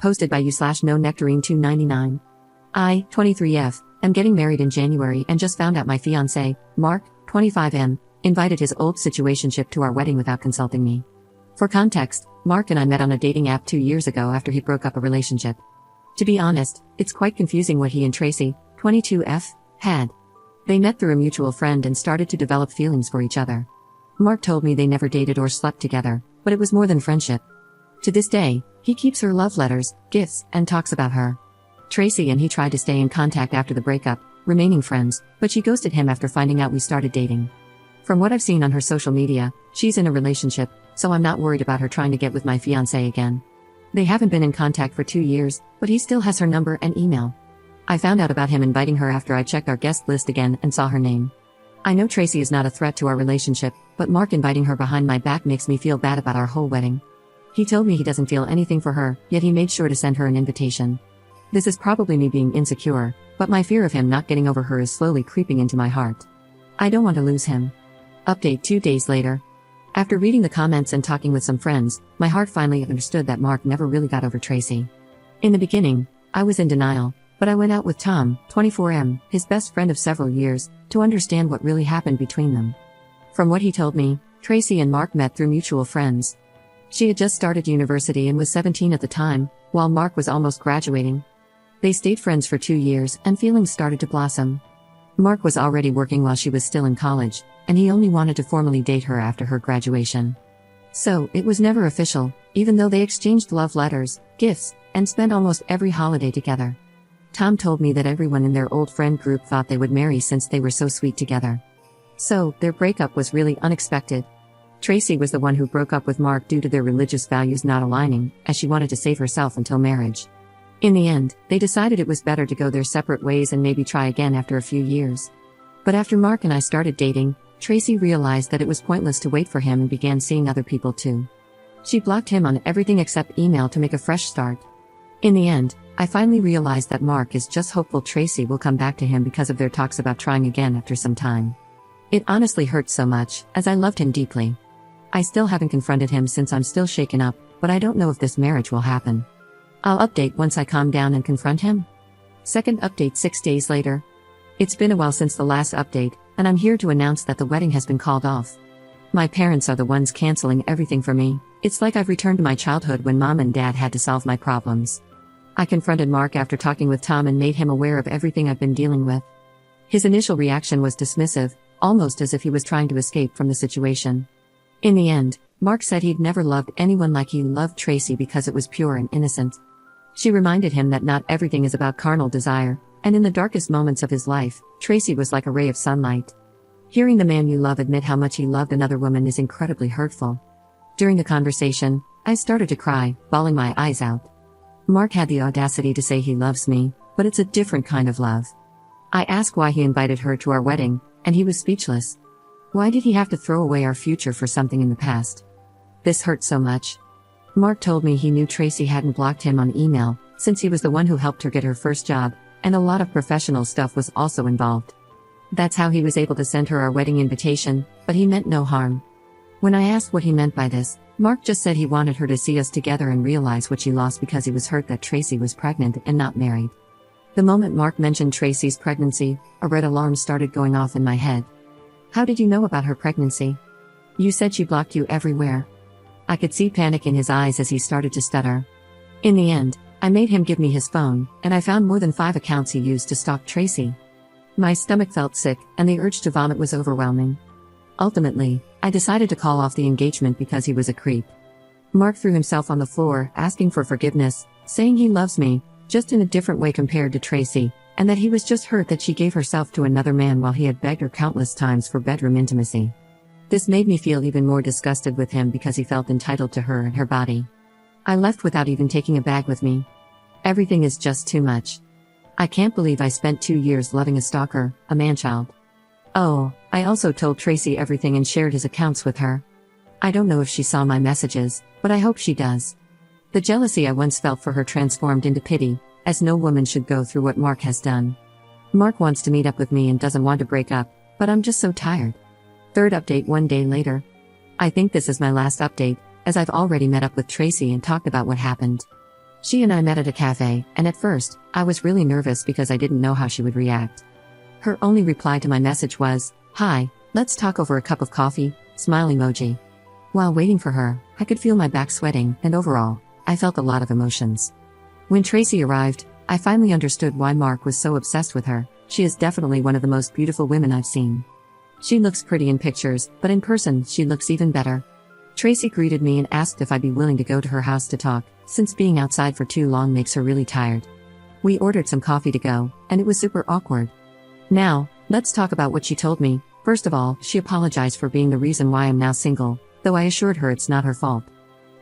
Posted by you/no nectarine 299. I, 23F, am getting married in January and just found out my fiancé, Mark, 25M, invited his old situationship to our wedding without consulting me. For context, Mark and I met on a dating app 2 years ago after he broke up a relationship. To be honest, it's quite confusing what he and Tracy, 22F, had. They met through a mutual friend and started to develop feelings for each other. Mark told me they never dated or slept together, but it was more than friendship. To this day, he keeps her love letters, gifts, and talks about her. Tracy and he tried to stay in contact after the breakup, remaining friends, but she ghosted him after finding out we started dating. From what I've seen on her social media, she's in a relationship, so I'm not worried about her trying to get with my fiancé again. They haven't been in contact for 2 years, but he still has her number and email. I found out about him inviting her after I checked our guest list again and saw her name. I know Tracy is not a threat to our relationship, but Mark inviting her behind my back makes me feel bad about our whole wedding. He told me he doesn't feel anything for her, yet he made sure to send her an invitation. This is probably me being insecure, but my fear of him not getting over her is slowly creeping into my heart. I don't want to lose him. Update 2 days later. After reading the comments and talking with some friends, my heart finally understood that Mark never really got over Tracy. In the beginning, I was in denial, but I went out with Tom, 24M, his best friend of several years, to understand what really happened between them. From what he told me, Tracy and Mark met through mutual friends. She had just started university and was 17 at the time, while Mark was almost graduating. They stayed friends for 2 years and feelings started to blossom. Mark was already working while she was still in college, and he only wanted to formally date her after her graduation. So, it was never official, even though they exchanged love letters, gifts, and spent almost every holiday together. Tom told me that everyone in their old friend group thought they would marry since they were so sweet together. So, their breakup was really unexpected. Tracy was the one who broke up with Mark due to their religious values not aligning, as she wanted to save herself until marriage. In the end, they decided it was better to go their separate ways and maybe try again after a few years. But after Mark and I started dating, Tracy realized that it was pointless to wait for him and began seeing other people too. She blocked him on everything except email to make a fresh start. In the end, I finally realized that Mark is just hopeful Tracy will come back to him because of their talks about trying again after some time. It honestly hurts so much, as I loved him deeply. I still haven't confronted him since I'm still shaken up, but I don't know if this marriage will happen. I'll update once I calm down and confront him. Second update 6 days later. It's been a while since the last update, and I'm here to announce that the wedding has been called off. My parents are the ones canceling everything for me. It's like I've returned to my childhood when mom and dad had to solve my problems. I confronted Mark after talking with Tom and made him aware of everything I've been dealing with. His initial reaction was dismissive, almost as if he was trying to escape from the situation. In the end, Mark said he'd never loved anyone like he loved Tracy because it was pure and innocent. She reminded him that not everything is about carnal desire, and in the darkest moments of his life, Tracy was like a ray of sunlight. Hearing the man you love admit how much he loved another woman is incredibly hurtful. During the conversation, I started to cry, bawling my eyes out. Mark had the audacity to say he loves me, but it's a different kind of love. I asked why he invited her to our wedding, and he was speechless. Why did he have to throw away our future for something in the past? This hurt so much. Mark told me he knew Tracy hadn't blocked him on email, since he was the one who helped her get her first job, and a lot of professional stuff was also involved. That's how he was able to send her our wedding invitation, but he meant no harm. When I asked what he meant by this, Mark just said he wanted her to see us together and realize what she lost because he was hurt that Tracy was pregnant and not married. The moment Mark mentioned Tracy's pregnancy, a red alarm started going off in my head. How did you know about her pregnancy? You said she blocked you everywhere. I could see panic in his eyes as he started to stutter. In the end, I made him give me his phone, and I found more than 5 accounts he used to stalk Tracy. My stomach felt sick, and the urge to vomit was overwhelming. Ultimately, I decided to call off the engagement because he was a creep. Mark threw himself on the floor, asking for forgiveness, saying he loves me, just in a different way compared to Tracy, and that he was just hurt that she gave herself to another man while he had begged her countless times for bedroom intimacy. This made me feel even more disgusted with him because he felt entitled to her and her body. I left without even taking a bag with me. Everything is just too much. I can't believe I spent 2 years loving a stalker, a man-child. Oh, I also told Tracy everything and shared his accounts with her. I don't know if she saw my messages, but I hope she does. The jealousy I once felt for her transformed into pity, as no woman should go through what Mark has done. Mark wants to meet up with me and doesn't want to break up, but I'm just so tired. Third update 1 day later. I think this is my last update, as I've already met up with Tracy and talked about what happened. She and I met at a cafe, and at first, I was really nervous because I didn't know how she would react. Her only reply to my message was, "Hi, let's talk over a cup of coffee," smile emoji. While waiting for her, I could feel my back sweating, and overall, I felt a lot of emotions. When Tracy arrived, I finally understood why Mark was so obsessed with her. She is definitely one of the most beautiful women I've seen. She looks pretty in pictures, but in person, she looks even better. Tracy greeted me and asked if I'd be willing to go to her house to talk, since being outside for too long makes her really tired. We ordered some coffee to go, and it was super awkward. Now, let's talk about what she told me. First of all, she apologized for being the reason why I'm now single, though I assured her it's not her fault.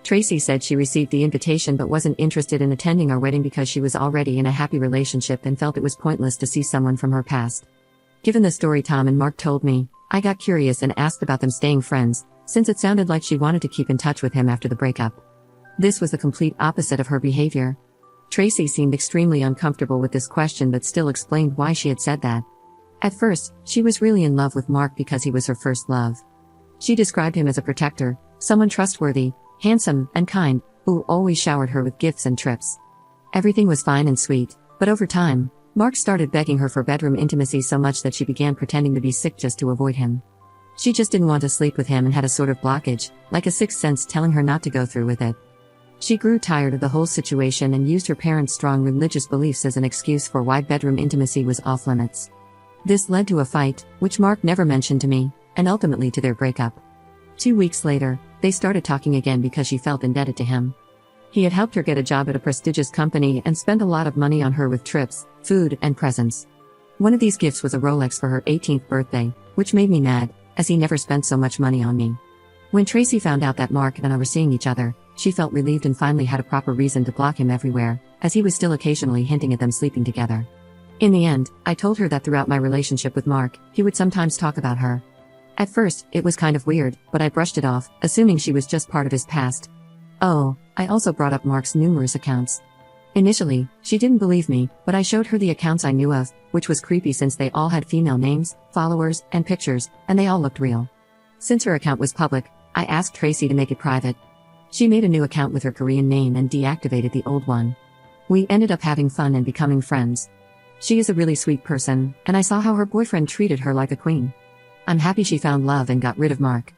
Tracy said she received the invitation but wasn't interested in attending our wedding because she was already in a happy relationship and felt it was pointless to see someone from her past. Given the story Tom and Mark told me, I got curious and asked about them staying friends, since it sounded like she wanted to keep in touch with him after the breakup. This was the complete opposite of her behavior. Tracy seemed extremely uncomfortable with this question but still explained why she had said that. At first, she was really in love with Mark because he was her first love. She described him as a protector, someone trustworthy, handsome, and kind, who always showered her with gifts and trips. Everything was fine and sweet, but over time, Mark started begging her for bedroom intimacy so much that she began pretending to be sick just to avoid him. She just didn't want to sleep with him and had a sort of blockage, like a sixth sense telling her not to go through with it. She grew tired of the whole situation and used her parents' strong religious beliefs as an excuse for why bedroom intimacy was off limits. This led to a fight, which Mark never mentioned to me, and ultimately to their breakup. 2 weeks later, they started talking again because she felt indebted to him. He had helped her get a job at a prestigious company and spent a lot of money on her with trips, food, and presents. One of these gifts was a Rolex for her 18th birthday, which made me mad, as he never spent so much money on me. When Tracy found out that Mark and I were seeing each other, she felt relieved and finally had a proper reason to block him everywhere, as he was still occasionally hinting at them sleeping together. In the end, I told her that throughout my relationship with Mark, he would sometimes talk about her. At first, it was kind of weird, but I brushed it off, assuming she was just part of his past. Oh, I also brought up Mark's numerous accounts. Initially, she didn't believe me, but I showed her the accounts I knew of, which was creepy since they all had female names, followers, and pictures, and they all looked real. Since her account was public, I asked Tracy to make it private. She made a new account with her Korean name and deactivated the old one. We ended up having fun and becoming friends. She is a really sweet person, and I saw how her boyfriend treated her like a queen. I'm happy she found love and got rid of Mark.